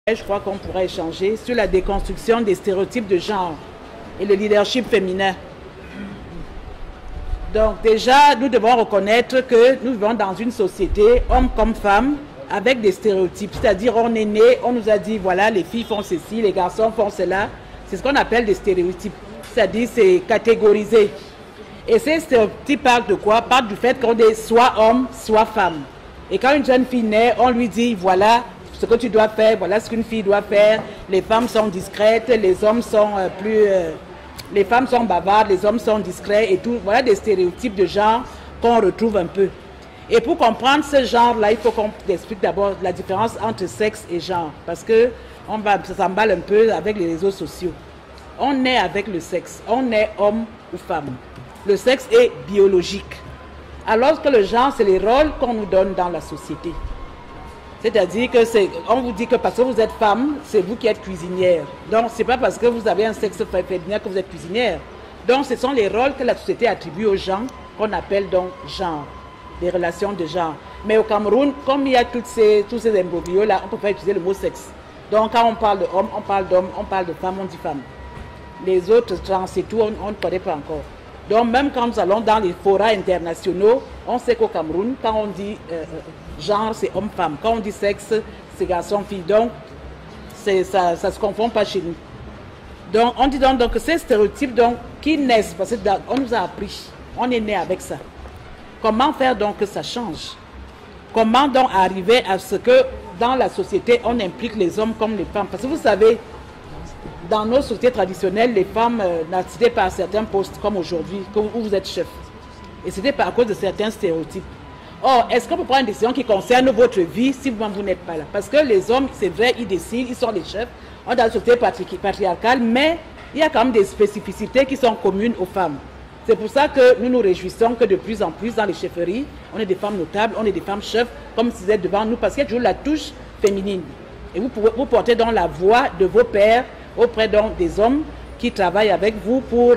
Je crois qu'on pourrait échanger sur la déconstruction des stéréotypes de genre et le leadership féminin. Donc déjà, nous devons reconnaître que nous vivons dans une société, hommes comme femmes, avec des stéréotypes. C'est-à-dire, on est né, on nous a dit, voilà, les filles font ceci, les garçons font cela. C'est ce qu'on appelle des stéréotypes. C'est-à-dire, c'est catégorisé. Et ces stéréotypes parlent de quoi? Parlent du fait qu'on est soit homme, soit femme. Et quand une jeune fille naît, on lui dit, voilà ce que tu dois faire, voilà ce qu'une fille doit faire. Les femmes sont discrètes, les hommes sont les femmes sont bavardes, les hommes sont discrets et tout. Voilà des stéréotypes de genre qu'on retrouve un peu. Et pour comprendre ce genre-là, il faut qu'on explique d'abord la différence entre sexe et genre. Parce que ça s'emballe un peu avec les réseaux sociaux. On est avec le sexe, on est homme ou femme. Le sexe est biologique. Alors que le genre, c'est les rôles qu'on nous donne dans la société. C'est-à-dire que on vous dit que parce que vous êtes femme, c'est vous qui êtes cuisinière. Donc, ce n'est pas parce que vous avez un sexe féminin que vous êtes cuisinière. Donc, ce sont les rôles que la société attribue aux gens qu'on appelle donc genre, des relations de genre. Mais au Cameroun, comme il y a tous ces imbroglios-là, on ne peut pas utiliser le mot sexe. Donc, quand on parle d'homme, on parle d'homme, on parle de femme, on dit femme. Les autres trans et tout, on ne connaît pas encore. Donc, même quand nous allons dans les forats internationaux, on sait qu'au Cameroun, quand on dit genre, c'est homme-femme. Quand on dit sexe, c'est garçon-fille. Donc, ça ne se confond pas chez nous. Donc, on dit donc que ces stéréotypes donc, qui naissent, parce qu'on nous a appris, on est né avec ça. Comment faire donc que ça change? Comment donc arriver à ce que dans la société, on implique les hommes comme les femmes? Parce que vous savez, dans nos sociétés traditionnelles, les femmes n'accédaient pas à certains postes comme aujourd'hui, où vous êtes chef. Et c'était à cause de certains stéréotypes. Or, est-ce qu'on peut prendre une décision qui concerne votre vie si vous n'êtes pas là? Parce que les hommes, c'est vrai, ils décident, ils sont les chefs. On est dans une société patriarcale, mais il y a quand même des spécificités qui sont communes aux femmes. C'est pour ça que nous nous réjouissons que de plus en plus dans les chefferies, on est des femmes notables, on est des femmes chefs, comme si vous êtes devant nous, parce qu'il y a toujours la touche féminine. Et vous portez donc la voix de vos pères auprès donc des hommes qui travaillent avec vous pour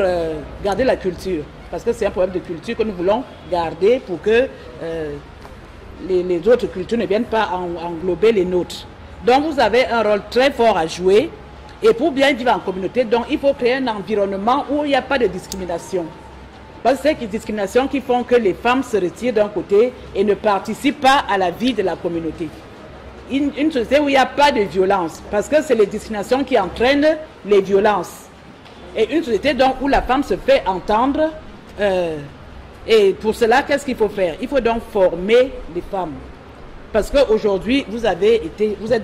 garder la culture. Parce que c'est un problème de culture que nous voulons garder pour que les autres cultures ne viennent pas englober les nôtres. Donc vous avez un rôle très fort à jouer. Et pour bien vivre en communauté, donc il faut créer un environnement où il n'y a pas de discrimination. Parce que c'est les discriminations qui font que les femmes se retirent d'un côté et ne participent pas à la vie de la communauté. Une société où il n'y a pas de violence, parce que c'est les discriminations qui entraînent les violences. Et une société donc où la femme se fait entendre, et pour cela, qu'est-ce qu'il faut faire? Il faut donc former les femmes. Parce qu'aujourd'hui, vous êtes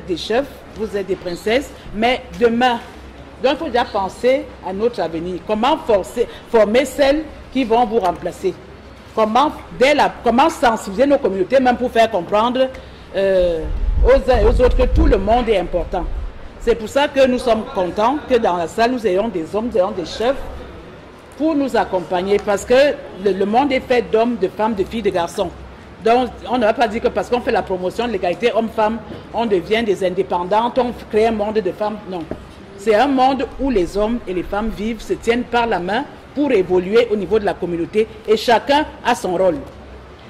des chefs, vous êtes des princesses, mais demain, donc il faut déjà penser à notre avenir. Comment former celles qui vont vous remplacer? Comment sensibiliser nos communautés, même pour faire comprendre aux uns et aux autres que tout le monde est important. C'est pour ça que nous sommes contents que dans la salle, nous ayons des hommes, nous ayons des chefs pour nous accompagner. Parce que le monde est fait d'hommes, de femmes, de filles, de garçons. Donc, on ne va pas dire que parce qu'on fait la promotion de l'égalité homme-femme, on devient des indépendantes, on crée un monde de femmes. Non. C'est un monde où les hommes et les femmes vivent, se tiennent par la main pour évoluer au niveau de la communauté et chacun a son rôle.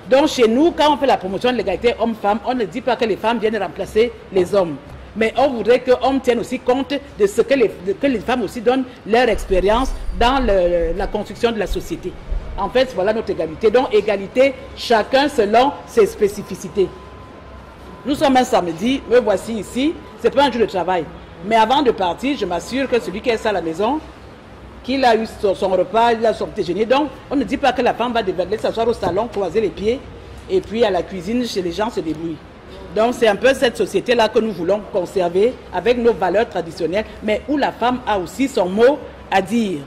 Donc, chez nous, quand on fait la promotion de l'égalité homme-femme, on ne dit pas que les femmes viennent remplacer les hommes. Mais on voudrait que l'homme tienne aussi compte de ce que les femmes aussi donnent leur expérience dans la construction de la société. En fait, voilà notre égalité. Donc, égalité, chacun selon ses spécificités. Nous sommes un samedi, me voici ici, ce n'est pas un jour de travail. Mais avant de partir, je m'assure que celui qui est à la maison, qu'il a eu son repas, il a son petit déjeuner. Donc, on ne dit pas que la femme va s'asseoir au salon, croiser les pieds, et puis à la cuisine, chez les gens se débrouillent. Donc, c'est un peu cette société-là que nous voulons conserver avec nos valeurs traditionnelles, mais où la femme a aussi son mot à dire.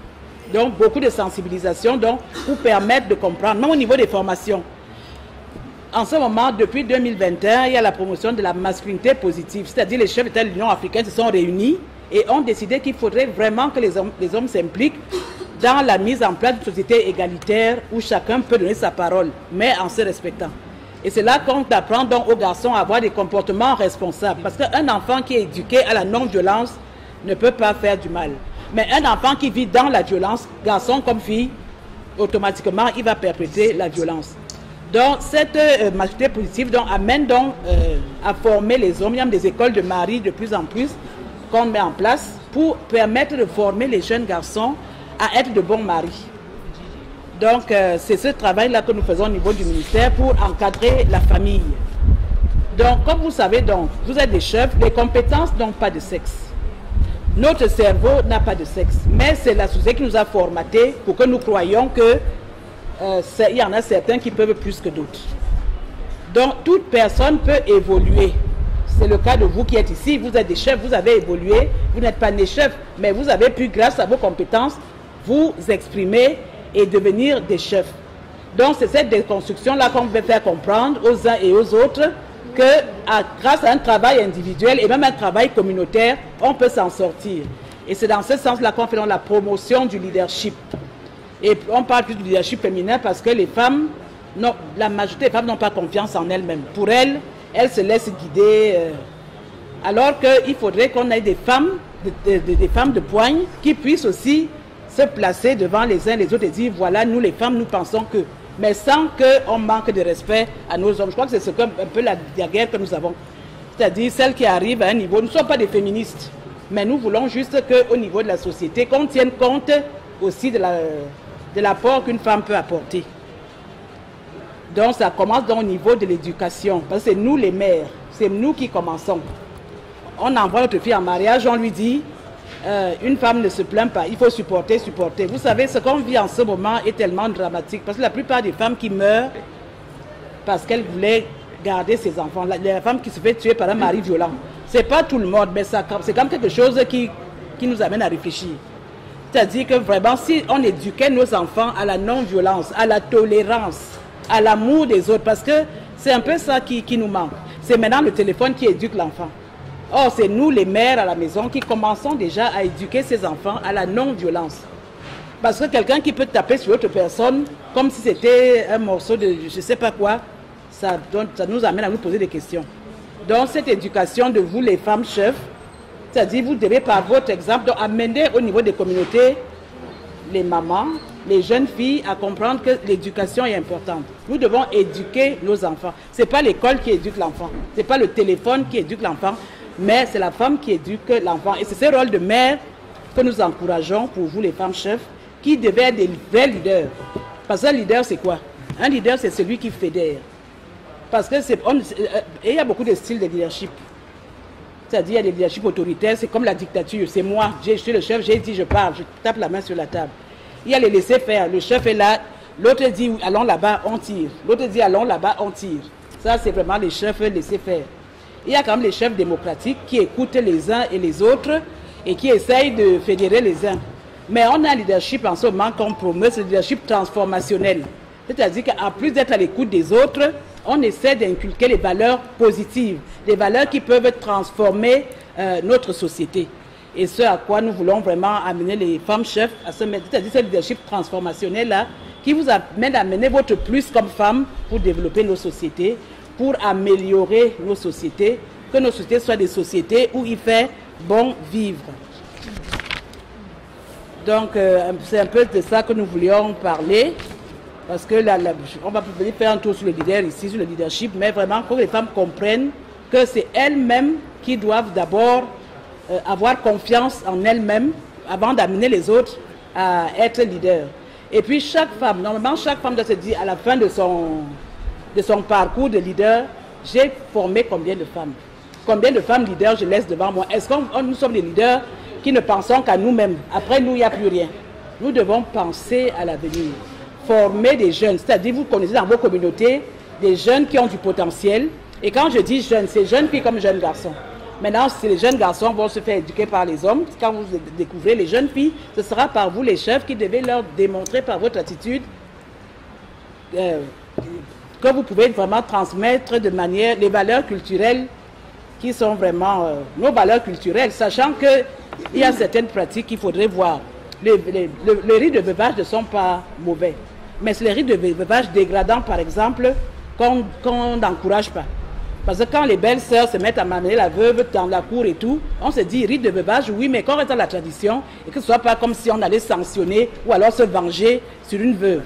Donc, beaucoup de sensibilisation donc, pour permettre de comprendre, même au niveau des formations. En ce moment, depuis 2021, il y a la promotion de la masculinité positive, c'est-à-dire les chefs d'État de l'Union africaine se sont réunis et ont décidé qu'il faudrait vraiment que les hommes s'impliquent dans la mise en place d'une société égalitaire où chacun peut donner sa parole, mais en se respectant. Et c'est là qu'on apprend donc aux garçons à avoir des comportements responsables. Parce qu'un enfant qui est éduqué à la non-violence ne peut pas faire du mal. Mais un enfant qui vit dans la violence, garçon comme fille, automatiquement, il va perpétrer la violence. Donc, cette majorité positive donc, amène donc à former les hommes. Il y a des écoles de mari de plus en plus qu'on met en place pour permettre de former les jeunes garçons à être de bons maris. Donc, c'est ce travail-là que nous faisons au niveau du ministère pour encadrer la famille. Donc, comme vous savez, donc, vous êtes des chefs, les compétences n'ont pas de sexe. Notre cerveau n'a pas de sexe, mais c'est la société qui nous a formatés pour que nous croyions que il y en a certains qui peuvent plus que d'autres. Donc, toute personne peut évoluer. C'est le cas de vous qui êtes ici. Vous êtes des chefs, vous avez évolué. Vous n'êtes pas des chefs, mais vous avez pu, grâce à vos compétences, vous exprimer et devenir des chefs. Donc, c'est cette déconstruction-là qu'on veut faire comprendre aux uns et aux autres que, grâce à un travail individuel et même un travail communautaire, on peut s'en sortir. Et c'est dans ce sens-là qu'on fait la promotion du leadership. Et on parle plus du leadership féminin parce que les femmes, non, la majorité des femmes n'ont pas confiance en elles-mêmes. Pour elles, elles se laissent guider. Alors qu'il faudrait qu'on ait des femmes, des femmes de poigne qui puissent aussi se placer devant les uns les autres et dire voilà, nous les femmes, nous pensons que. Mais sans qu'on manque de respect à nos hommes. Je crois que c'est un peu la guerre que nous avons. C'est-à-dire celles qui arrivent à un niveau. Nous ne sommes pas des féministes, mais nous voulons juste qu'au niveau de la société, qu'on tienne compte aussi de l'apport qu'une femme peut apporter. Donc ça commence donc au niveau de l'éducation. Parce que c'est nous les mères, c'est nous qui commençons. On envoie notre fille en mariage, on lui dit une femme ne se plaint pas, il faut supporter, supporter. Vous savez, ce qu'on vit en ce moment est tellement dramatique. Parce que la plupart des femmes qui meurent parce qu'elles voulaient garder ses enfants, la femme qui se fait tuer par un mari violent, c'est pas tout le monde, mais c'est quand même quelque chose qui nous amène à réfléchir. C'est-à-dire que vraiment, si on éduquait nos enfants à la non-violence, à la tolérance, à l'amour des autres, parce que c'est un peu ça qui nous manque. C'est maintenant le téléphone qui éduque l'enfant. Or, c'est nous, les mères à la maison, qui commençons déjà à éduquer ces enfants à la non-violence. Parce que quelqu'un qui peut taper sur autre personne, comme si c'était un morceau de je ne sais pas quoi, ça nous amène à nous poser des questions. Donc, cette éducation de vous, les femmes chefs, c'est-à-dire vous devez par votre exemple donc, amener au niveau des communautés les mamans, les jeunes filles à comprendre que l'éducation est importante. Nous devons éduquer nos enfants. Ce n'est pas l'école qui éduque l'enfant, ce n'est pas le téléphone qui éduque l'enfant, mais c'est la femme qui éduque l'enfant. Et c'est ce rôle de mère que nous encourageons pour vous les femmes chefs, qui devaient être des vrais leaders. Parce qu'un leader c'est quoi? Un leader c'est celui qui fédère. Parce que il y a beaucoup de styles de leadership. C'est-à-dire, il y a des leaderships autoritaires, c'est comme la dictature. C'est moi, je suis le chef, j'ai dit je parle, je tape la main sur la table. Il y a les laisser faire, le chef est là, l'autre dit allons là-bas, on tire. L'autre dit allons là-bas, on tire. Ça, c'est vraiment les chefs laisser faire. Il y a quand même les chefs démocratiques qui écoutent les uns et les autres et qui essayent de fédérer les uns. Mais on a un leadership en ce moment qu'on promeut, c'est le leadership transformationnel. C'est-à-dire qu'en plus d'être à l'écoute des autres, on essaie d'inculquer les valeurs positives, des valeurs qui peuvent transformer notre société. Et ce à quoi nous voulons vraiment amener les femmes chefs à se mettre, c'est-à-dire ce leadership transformationnel-là, qui vous amène à amener votre plus comme femme pour développer nos sociétés, pour améliorer nos sociétés, que nos sociétés soient des sociétés où il fait bon vivre. Donc, c'est un peu de ça que nous voulions parler. Parce que on va venir faire un tour sur le leader ici, sur le leadership, mais vraiment que les femmes comprennent que c'est elles-mêmes qui doivent d'abord avoir confiance en elles-mêmes avant d'amener les autres à être leader. Et puis chaque femme, normalement chaque femme doit se dire à la fin de son parcours de leader, j'ai formé combien de femmes? Combien de femmes leaders je laisse devant moi? Est-ce que nous sommes des leaders qui ne pensons qu'à nous-mêmes? Après nous, il n'y a plus rien. Nous devons penser à l'avenir. Former des jeunes, c'est-à-dire vous connaissez dans vos communautés des jeunes qui ont du potentiel. Et quand je dis jeunes, c'est jeunes filles comme jeunes garçons. Maintenant, si les jeunes garçons vont se faire éduquer par les hommes, quand vous découvrez les jeunes filles, ce sera par vous les chefs qui devez leur démontrer par votre attitude que vous pouvez vraiment transmettre de manière les valeurs culturelles qui sont vraiment nos valeurs culturelles, sachant qu'il y a certaines pratiques qu'il faudrait voir. Les rites de veuvage ne sont pas mauvais, mais c'est les rites de veuvage dégradants, par exemple, qu'on n'encourage pas. Parce que quand les belles-sœurs se mettent à m'amener la veuve dans la cour et tout, on se dit rite de veuvage, oui, mais qu'on reste dans la tradition et que ce ne soit pas comme si on allait sanctionner ou alors se venger sur une veuve.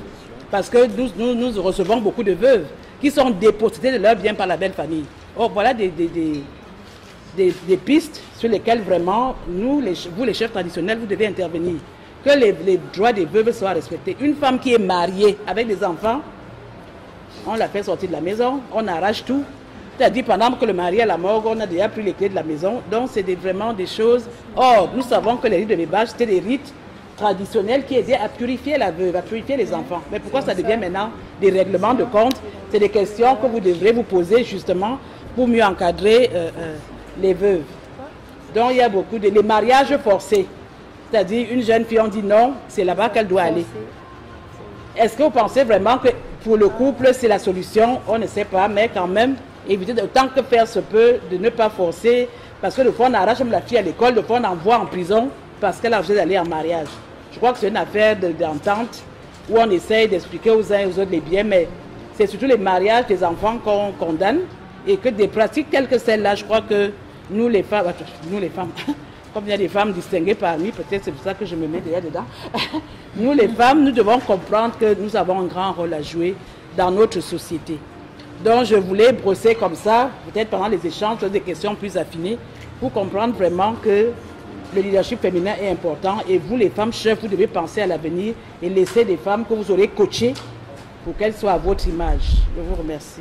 Parce que nous recevons beaucoup de veuves qui sont dépossédées de leurs biens par la belle famille. Oh, voilà des pistes sur lesquelles vraiment, vous les chefs traditionnels, vous devez intervenir. Que les droits des veuves soient respectés. Une femme qui est mariée avec des enfants, on la fait sortir de la maison, on arrache tout. C'est-à-dire pendant que le mari est à la morgue, on a déjà pris les clés de la maison. Donc c'est vraiment des choses. Or, nous savons que les rites de bébage, c'était des rites traditionnels qui aidaient à purifier la veuve, à purifier les enfants. Mais pourquoi ça devient maintenant des règlements de compte? C'est des questions que vous devrez vous poser justement pour mieux encadrer les veuves. Donc il y a beaucoup de... Les mariages forcés. C'est-à-dire une jeune fille, on dit non, c'est là-bas qu'elle doit aller. Est-ce que vous pensez vraiment que pour le couple, c'est la solution? On ne sait pas, mais quand même, éviter autant que faire se peut de ne pas forcer. Parce que le fois, on arrache même la fille à l'école, le fois, on envoie en prison parce qu'elle a besoin d'aller en mariage. Je crois que c'est une affaire d'entente où on essaye d'expliquer aux uns et aux autres les biens, mais c'est surtout les mariages des enfants qu'on condamne et que des pratiques telles que celle-là, je crois que nous les femmes, comme il y a des femmes distinguées parmi, peut-être c'est pour ça que je me mets déjà dedans. Nous les femmes, nous devons comprendre que nous avons un grand rôle à jouer dans notre société. Donc je voulais brosser comme ça, peut-être pendant les échanges, des questions plus affinées, pour comprendre vraiment que le leadership féminin est important et vous les femmes chefs, vous devez penser à l'avenir et laisser des femmes que vous aurez coachées pour qu'elles soient à votre image. Je vous remercie.